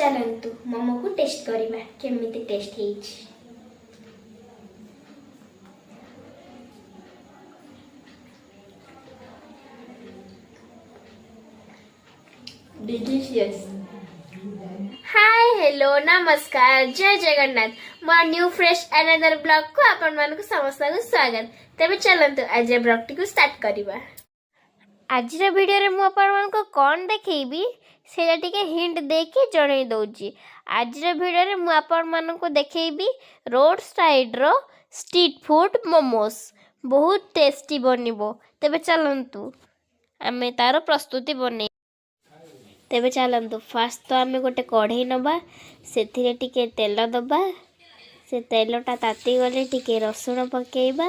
चलतु मोमो को टेस्ट करवा केमिति टेस्ट ହେଇଛି। डिलीशियस। हाय हेलो नमस्कार जय जगन्नाथ मो न्यू फ्रेश अनदर ब्लॉग को आपण मान को समस्त को स्वागत। तबे चलंतु आज ब्लॉग टी को स्टार्ट करबा। आज रे वीडियो रे मु आपण मान को कोन देखैबी सेटा टिके हिंट देके जणै दउची। आज रे वीडियो रे मु आपण मान को देखैबी रोड साइड रो स्ट्रीट फूड मोमोस बहुत टेस्टी बनिबो। तबे चलंतु आमे तारो प्रस्तुति बनै। तेबे चलतु फास्ट तो आम गोटे कढ़ई नवा से टिके तेल दबा से तेलटा ताती गले टिके रसुण पकेबा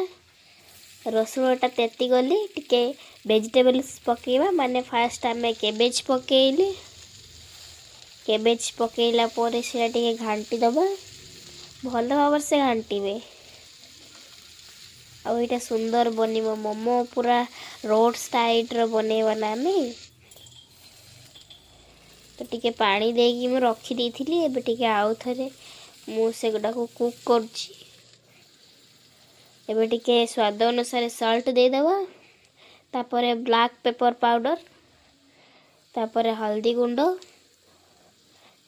रसुणटा तेती गले टिके वेजिटेबल्स पकेबा माने फास्ट आम केबेज पकेइले केबेज पकेइला पोरे सेटा टिके घांटी दबा भल भाव से घांटीबे। आ एटा सुंदर बनिबो मोमो पूरा रोड साइड रो बनेबा ना आमे। तो टिके पानी देगी मु रखी देइथिली एबे टिके आउ थरे मु से गुडा को कुक करछि। एबे टिके स्वाद अनुसार सॉल्ट दे देबा तापरे ब्लैक पेपर पाउडर तापरे हल्दी गुंड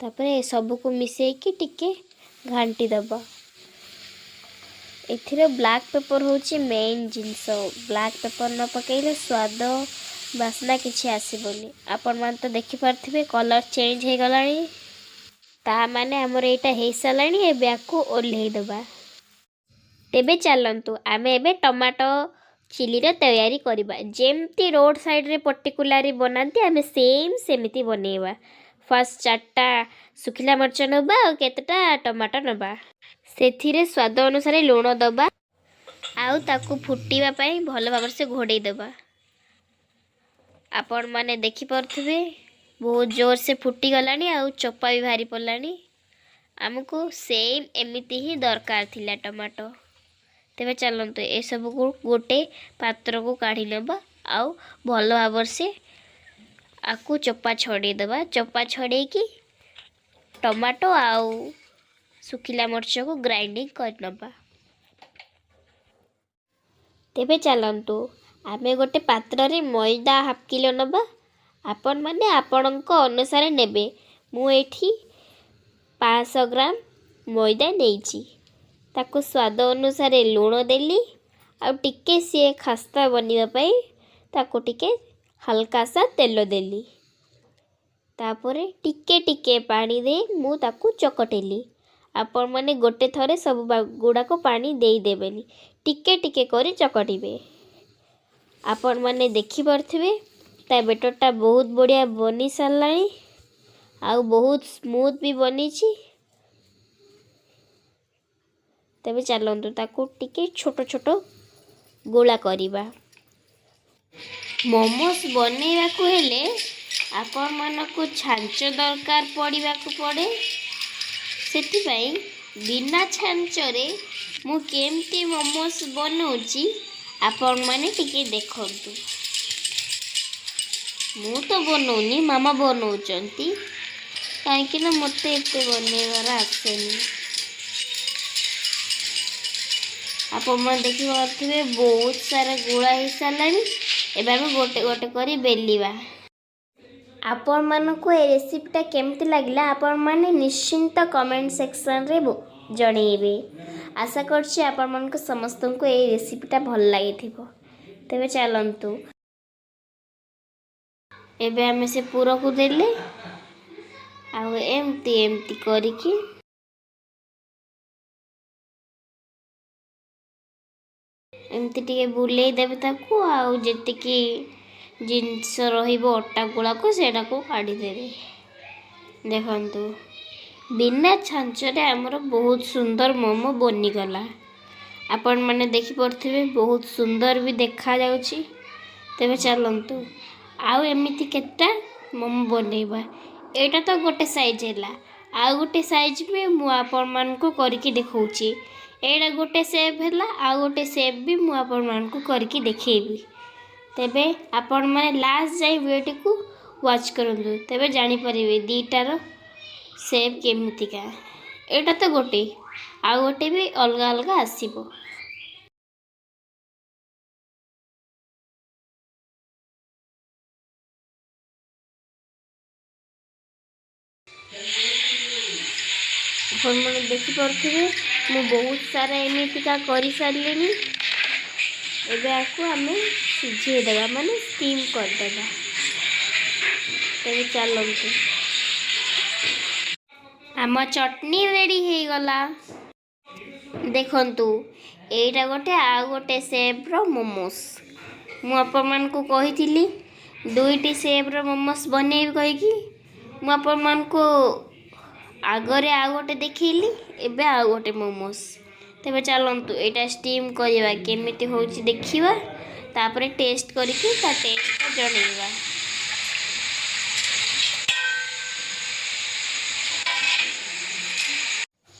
तापरे सब को मिसै कि टिके घांटी दबा। एथिरे ब्लैक पेपर होछि मेन जिंस ब्लैक पेपर न पकेइले स्वाद बासना किसी आसबनी। आपण मान तो देखि पारथिबे कलर चेंज हे गलानी ता माने हमर एटा हे सलानी ए बैग को ओल्हे दबा। तेबे चलंतु आमे एबे टमाटो चिली रे तैयारी करबा जेमती रोड साइड रे पर्टिकुलरली बनांती आमे सेम सेमिति बनेबा। फर्स्ट चारटा सुखिला मरच नबा और केतटा टमाटो नबा सेथिरे स्वाद अनुसार लूण दबा आउ ताकू फुटीबा पई भलो भाबर से घोड़े दबा। आपण माने देखि पारथिबे बहुत जोर से फुटी गलानी आउ चोपा भी भारी पड़लानी। हमको सेम एमिति ही दरकार थिला टमाटो। तेबे चलंतु ए सब को गोटे पात्र को काढी लेबा आउ भलो भाबर से आकु चोपा छड़े दबा। चोपा छड़े की टमाटो आउ सुखिला मरच को ग्राइंडिंग कर नबा। तेबे चलंतु आमे गोटे पात्र रे मैदा हाफ किलो नबा आपण माने आपणक अनुसार नेबे। मु एठी 500 ग्राम मैदा नेइची ताको स्वाद अनुसार लूण देली आ टिके से खस्ता बनिबा पई ताको टिके हल्का सा तेल देली तापरे टिके टिके पानी दे मु ताको चकटेली। आपण माने गोटे थरे सब गुडा को पानी देई देबेनी टिके टिके करी चकटिबे। आपण माने देखि पारथिबे ता बेटरटा बहुत बढ़िया बनी सारलानी आउ बहुत स्मूथ भी बनीची। तबे चलंतु ताको टिके छोटो छोटो गोला करिबा। मोमोस बनेवा को हेले आपण मानको छांच दरकार पड़िबा को पड़े सेति पई बिना छांचरे मु केमती मोमोस बनौची आपण माने टिके देखंतु। मु तो बनौनी मामा बनौचंती काहेकि ना मते एते बनेवार आसेनी। आपण माने देखि पारथिबे बहुत सारा गुळा हे सालानी एबे हम गोटे गोटे करी बेलिबा। आपण मानको ए रेसिपीटा केमति लागला आपण माने निश्चिंत कमेंट सेक्शन रे जणेबे। आशा करछि आपण मानको समस्त को ए रेसिपीटा भल लागिथिबो। तेबे चलंतु एबे हमें से पूरा को देले आ एमती एमती करिकी एमती टिके बुलेई देबे ताकू आउ जेतिकी जिंस रहिबो अट्टा गुला को सेटा को काढी देबे। देखंतु बिना छांचरे हमर बहुत सुंदर मोमो बनी गला। आपण माने देखि पड़थिबे बहुत सुंदर भी देखा जाउची। तेबे चलंतु आउ एमिति केटा मोमो बनेबा। एटा तो गोटे साइज हैला आउ गोटे साइज में मु आपण मान को करके देखौची। एटा गोटे शेप हैला आउ गोटे शेप भी मु आपण मान को करके देखेबी। तेबे आपण माने लास्ट जाई वीडियो को वॉच करंतु तेबे जानि परिबे दीटार सेप केमितिका एटा तो गोटे आ गोटे भी अलग अलग आसीबो। अपन मैंने देखी पारे मु बहुत सारा एमितिका कर सारे एबे आकु आमे सिझे देबा माने स्टीम कर देबा। तेरे चलंतु आम चटनी रेडी हो गला। देखंतु एटा गोटे आ गोटे सेप रो मोमोस मु अपन मान को कही दुईटी सेप रो मोमोस बनेबी कहीकि मु अपन मान को आगरे आ गोटे देखैली एबे आ गोटे मोमोस। तेबे चलंतु एटा स्टीम करवा केमिति होउची देखिबा तापरे टेस्ट करके ता टेस्ट जणैबा।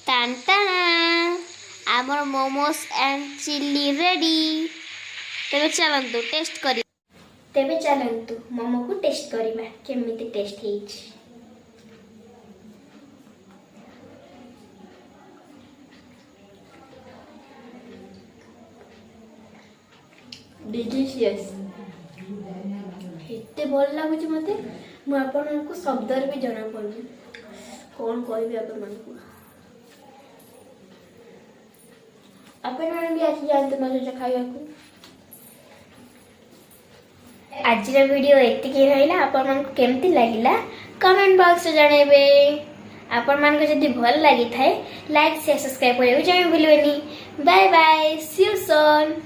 टांटाना आमर मोमोस एंड चिल्ली रेडी। तेबे चलंतु टेस्ट करी तेबे चलंतु मोमो को टेस्ट करबा केमिति टेस्ट हेछि। डिलीशियस एते भल लागुच मते मु आपन को शब्द रे भी जणा पड़नी कोन कहबी आपन मन को। आपन मन भी आसी जानते मजे खाइबा को। आज रे वीडियो एते के रहइला आपन मन को केमति लागिला कमेंट बॉक्स रे जणेबे। आपन मन को जदी भल लागि थाए लाइक शेयर सब्सक्राइब करियो जाय भूलबेनी। Bye bye see you soon.